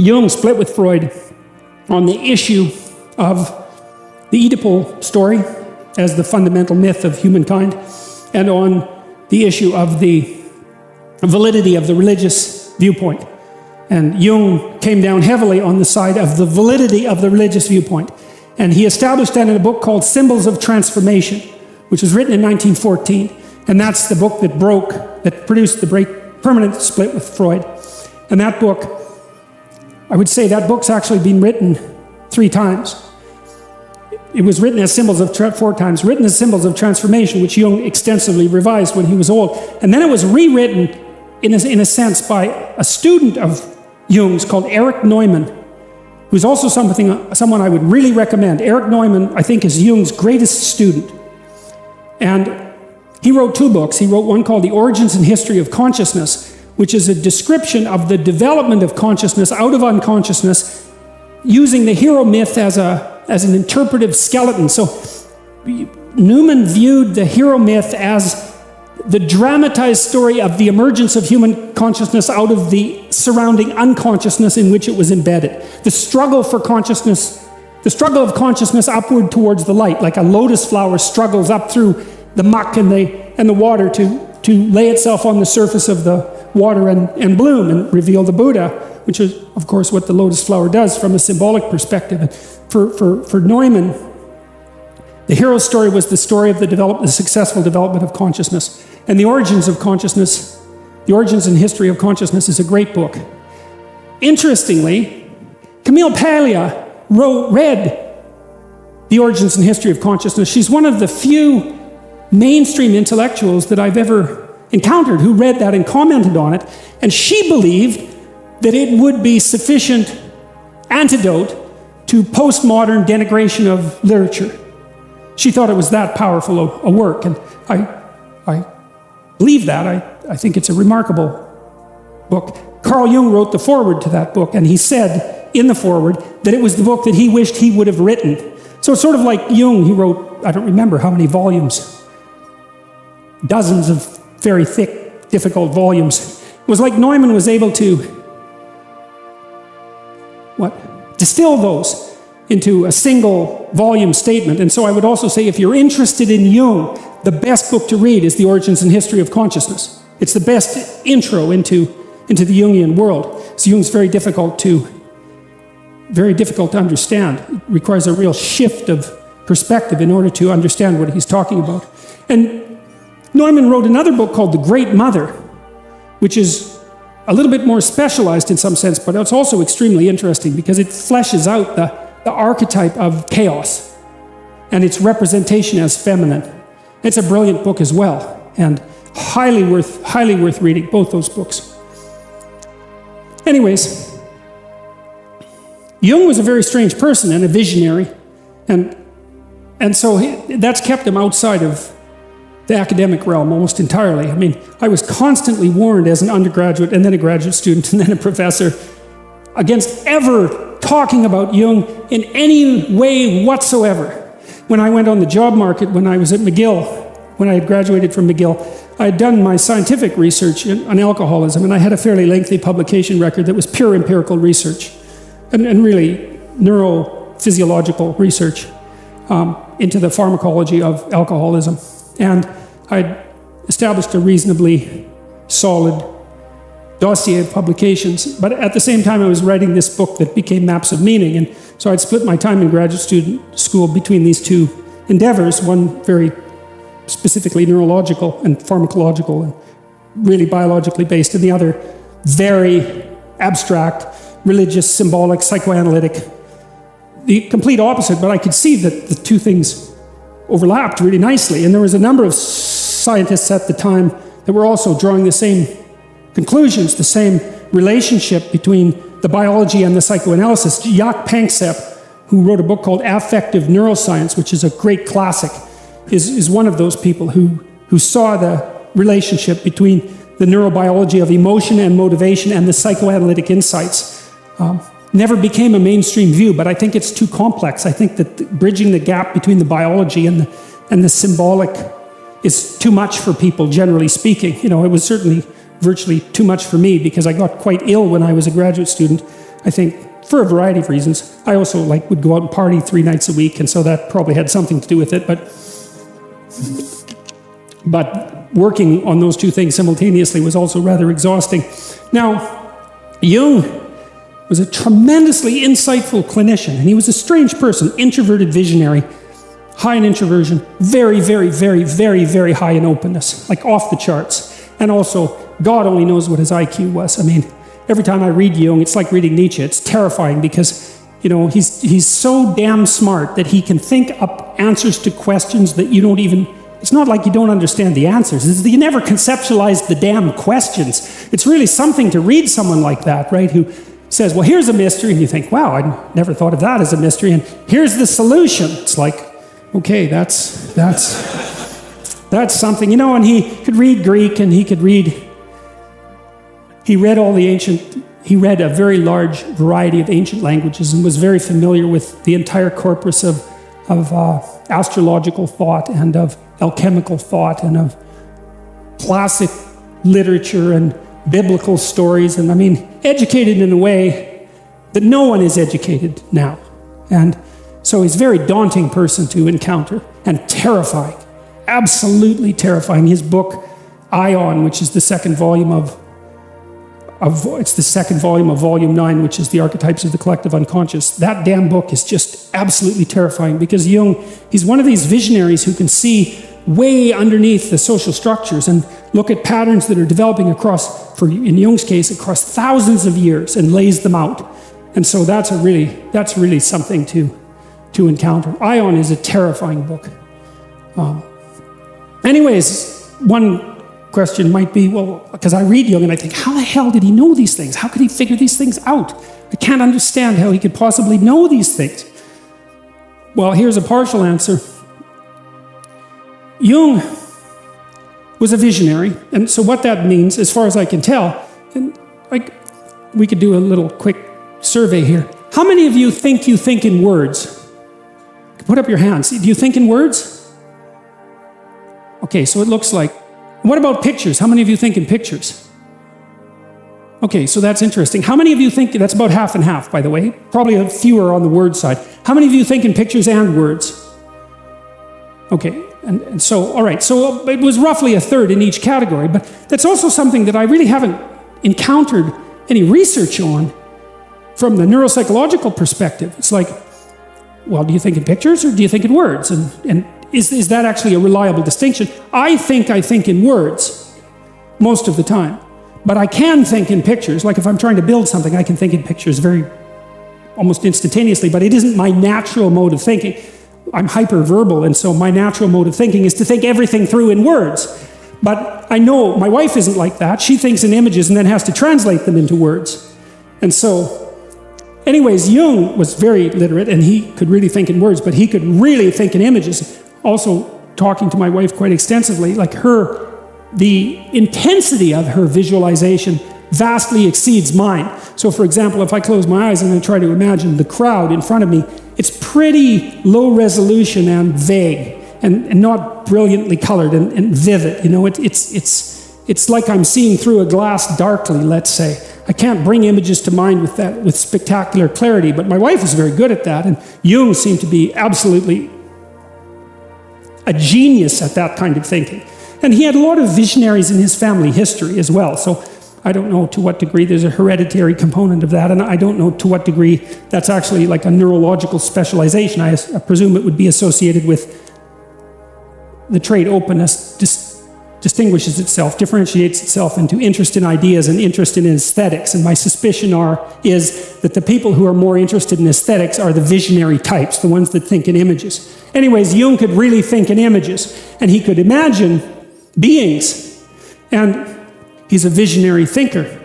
Jung split with Freud on the issue of the Oedipal story as the fundamental myth of humankind, and on the issue of the validity of the religious viewpoint. And Jung came down heavily on the side of the validity of the religious viewpoint. And he established that in a book called Symbols of Transformation, which was written in 1914. And that's the book that produced the permanent split with Freud. And that book, I would say that book's actually been written 3 times. It was written as 4 times, written as Symbols of Transformation, which Jung extensively revised when he was old. And then it was rewritten, in a sense, by a student of Jung's called Erich Neumann, who's also someone I would really recommend. Erich Neumann, I think, is Jung's greatest student. And he wrote 2 books. He wrote one called The Origins and History of Consciousness, which is a description of the development of consciousness out of unconsciousness, using the hero myth as an interpretive skeleton. So Neumann viewed the hero myth as the dramatized story of the emergence of human consciousness out of the surrounding unconsciousness in which it was embedded. The struggle for consciousness, the struggle of consciousness upward towards the light, like a lotus flower struggles up through the muck and the water to lay itself on the surface of the water and bloom and reveal the Buddha, which is, of course, what the lotus flower does from a symbolic perspective. And for Neumann, the hero's story was the story of the successful development of consciousness. And The Origins of Consciousness, The Origins and History of Consciousness is a great book. Interestingly, Camille Paglia read The Origins and History of Consciousness. She's one of the few mainstream intellectuals that I've ever encountered who read that and commented on it. And she believed that it would be sufficient antidote to postmodern denigration of literature. She thought it was that powerful a work, and I believe that. I think it's a remarkable book. Carl Jung wrote the foreword to that book, and he said in the foreword that it was the book that he wished he would have written. So it's sort of like Jung, he wrote, I don't remember how many volumes, dozens of very thick, difficult volumes. It was like Neumann was able to distill those into a single volume statement. And so I would also say, if you're interested in Jung, the best book to read is The Origins and History of Consciousness. It's the best intro into the Jungian world. So Jung's very difficult to understand. It requires a real shift of perspective in order to understand what he's talking about. And Neumann wrote another book called The Great Mother, which is a little bit more specialized in some sense, but it's also extremely interesting because it fleshes out the archetype of chaos and its representation as feminine. It's a brilliant book as well, and highly worth reading, both those books. Anyways, Jung was a very strange person and a visionary, and so that's kept him outside of the academic realm almost entirely. I mean, I was constantly warned as an undergraduate and then a graduate student and then a professor against ever talking about Jung in any way whatsoever. When I went on the job market, when I was at McGill, when I had graduated from McGill, I had done my scientific research on alcoholism, and I had a fairly lengthy publication record that was pure empirical research and really neurophysiological research into the pharmacology of alcoholism. And I'd established a reasonably solid dossier of publications, but at the same time I was writing this book that became Maps of Meaning, and so I'd split my time in graduate student school between these two endeavors, one very specifically neurological and pharmacological and really biologically based, and the other very abstract, religious, symbolic, psychoanalytic, the complete opposite, but I could see that the two things overlapped really nicely, and there was a number of scientists at the time that were also drawing the same conclusions, the same relationship between the biology and the psychoanalysis. Jaak Panksepp, who wrote a book called Affective Neuroscience, which is a great classic, is one of those people who saw the relationship between the neurobiology of emotion and motivation and the psychoanalytic insights. Never became a mainstream view, but I think it's too complex. I think that bridging the gap between the biology and the symbolic is too much for people, generally speaking. You know, it was certainly virtually too much for me because I got quite ill when I was a graduate student. I think, for a variety of reasons. I also would go out and party 3 nights a week, and so that probably had something to do with it. But working on those two things simultaneously was also rather exhausting. Now, Jung was a tremendously insightful clinician, and he was a strange person, introverted visionary, high in introversion, very, very, very, very, very high in openness, off the charts. And also, God only knows what his IQ was. I mean, every time I read Jung, it's like reading Nietzsche. It's terrifying because, he's so damn smart that he can think up answers to questions that you don't even... It's not like you don't understand the answers. It's that you never conceptualized the damn questions. It's really something to read someone like that, right, who says, well, here's a mystery, and you think, wow, I never thought of that as a mystery, and here's the solution. It's like, okay, that's something, and he could read Greek, and he read a very large variety of ancient languages and was very familiar with the entire corpus of astrological thought and of alchemical thought and of classic literature and biblical stories, and educated in a way that no one is educated now. And so he's a very daunting person to encounter and terrifying, absolutely terrifying. His book, Ion, which is the second volume of volume 9, which is the archetypes of the collective unconscious. That damn book is just absolutely terrifying because Jung, he's one of these visionaries who can see way underneath the social structures and look at patterns that are developing in Jung's case, across thousands of years and lays them out. And so that's really something to encounter. Ion is a terrifying book. Anyways, one question might be, well, because I read Jung and I think, how the hell did he know these things? How could he figure these things out? I can't understand how he could possibly know these things. Well, here's a partial answer. Jung was a visionary, and so what that means, as far as I can tell, and we could do a little quick survey here. How many of you think in words? Put up your hands. Do you think in words? Okay, so it looks like. What about pictures? How many of you think in pictures? Okay, so that's interesting. How many of you think, that's about half and half, by the way, probably fewer on the word side. How many of you think in pictures and words? Okay, and so, all right, so it was roughly a third in each category, but that's also something that I really haven't encountered any research on from the neuropsychological perspective. It's like, well, do you think in pictures or do you think in words? And is that actually a reliable distinction? I think in words most of the time, but I can think in pictures. Like if I'm trying to build something, I can think in pictures almost instantaneously, but it isn't my natural mode of thinking. I'm hyperverbal, and so my natural mode of thinking is to think everything through in words. But I know my wife isn't like that. She thinks in images and then has to translate them into words. And so, anyways, Jung was very literate, and he could really think in words, but he could really think in images. Also, talking to my wife quite extensively, the intensity of her visualization vastly exceeds mine. So, for example, if I close my eyes and I try to imagine the crowd in front of me, it's pretty low resolution and vague, and not brilliantly colored and vivid. It's like I'm seeing through a glass darkly, let's say. I can't bring images to mind with spectacular clarity, but my wife is very good at that, and Jung seemed to be absolutely a genius at that kind of thinking. And he had a lot of visionaries in his family history as well, so I don't know to what degree there's a hereditary component of that, and I don't know to what degree that's actually like a neurological specialization. I presume it would be associated with the trait openness distinguishes itself, differentiates itself into interest in ideas and interest in aesthetics. And my suspicion is that the people who are more interested in aesthetics are the visionary types, the ones that think in images. Anyways, Jung could really think in images, and he could imagine beings. And he's a visionary thinker.